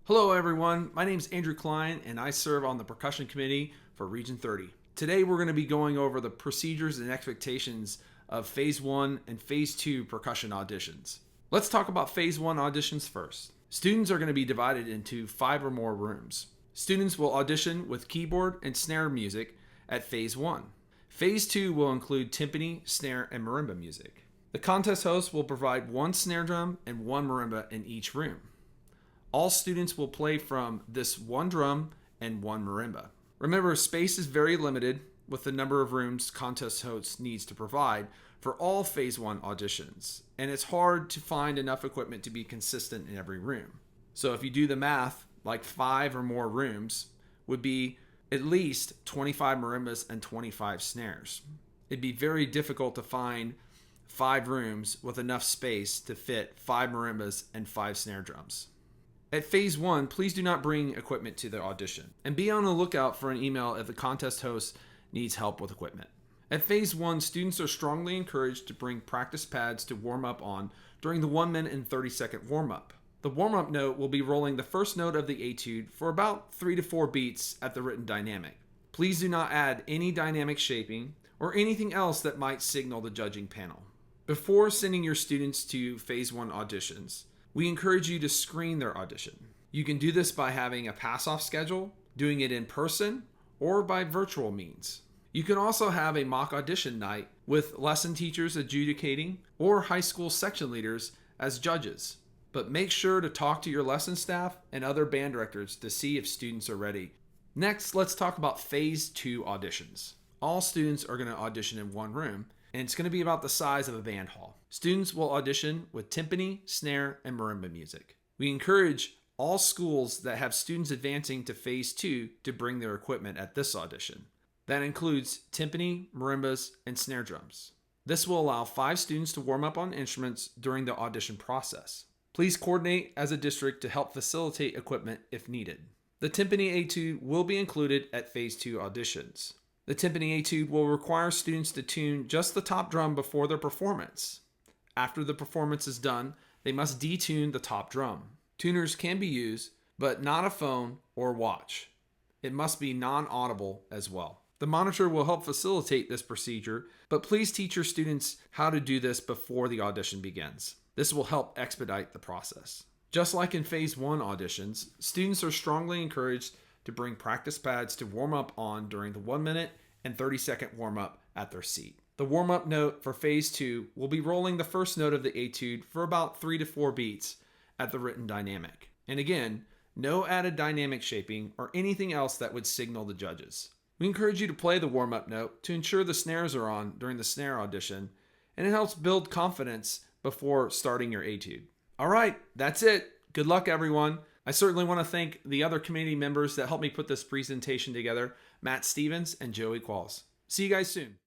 Hello everyone, my name is Andrew Klein and I serve on the Percussion Committee for Region 30. Today we're going to be going over the procedures and expectations of Phase 1 and Phase 2 percussion auditions. Let's talk about Phase 1 auditions first. Students are going to be divided into 5 or more rooms. Students will audition with keyboard and snare music at Phase 1. Phase 2 will include timpani, snare, and marimba music. The contest host will provide 1 snare drum and 1 marimba in each room. All students will play from this 1 drum and 1 marimba. Remember, space is very limited with the number of rooms contest hosts needs to provide for all Phase 1 auditions, and it's hard to find enough equipment to be consistent in every room. So if you do the math, like 5 or more rooms would be at least 25 marimbas and 25 snares. It'd be very difficult to find 5 rooms with enough space to fit 5 marimbas and 5 snare drums. At Phase 1, please do not bring equipment to the audition, and be on the lookout for an email if the contest host needs help with equipment. At Phase 1, students are strongly encouraged to bring practice pads to warm up on during the 1 minute and 30-second warm-up. The warm-up note will be rolling the first note of the etude for about 3 to 4 beats at the written dynamic. Please do not add any dynamic shaping or anything else that might signal the judging panel. Before sending your students to Phase 1 auditions, we encourage you to screen their audition. You can do this by having a pass-off schedule, doing it in person, or by virtual means. You can also have a mock audition night with lesson teachers adjudicating or high school section leaders as judges. But make sure to talk to your lesson staff and other band directors to see if students are ready. Next, let's talk about Phase 2 auditions. All students are going to audition in 1 room, and it's going to be about the size of a band hall. Students will audition with timpani, snare, and marimba music. We encourage all schools that have students advancing to Phase 2 to bring their equipment at this audition. That includes timpani, marimbas, and snare drums. This will allow 5 students to warm up on instruments during the audition process. Please coordinate as a district to help facilitate equipment if needed. The timpani etude will be included at Phase 2 auditions. The timpani etude will require students to tune just the top drum before their performance. After the performance is done, they must detune the top drum. Tuners can be used, but not a phone or watch. It must be non-audible as well. The monitor will help facilitate this procedure, but please teach your students how to do this before the audition begins. This will help expedite the process. Just like in Phase 1 auditions, students are strongly encouraged to bring practice pads to warm up on during the 1 minute and 30-second warm up at their seat. The warm up note for Phase 2 will be rolling the first note of the etude for about 3 to 4 beats at the written dynamic. And again, no added dynamic shaping or anything else that would signal the judges. We encourage you to play the warm up note to ensure the snares are on during the snare audition, and it helps build confidence before starting your etude. All right, that's it. Good luck, everyone. I certainly want to thank the other community members that helped me put this presentation together, Matt Stevens and Joey Qualls. See you guys soon.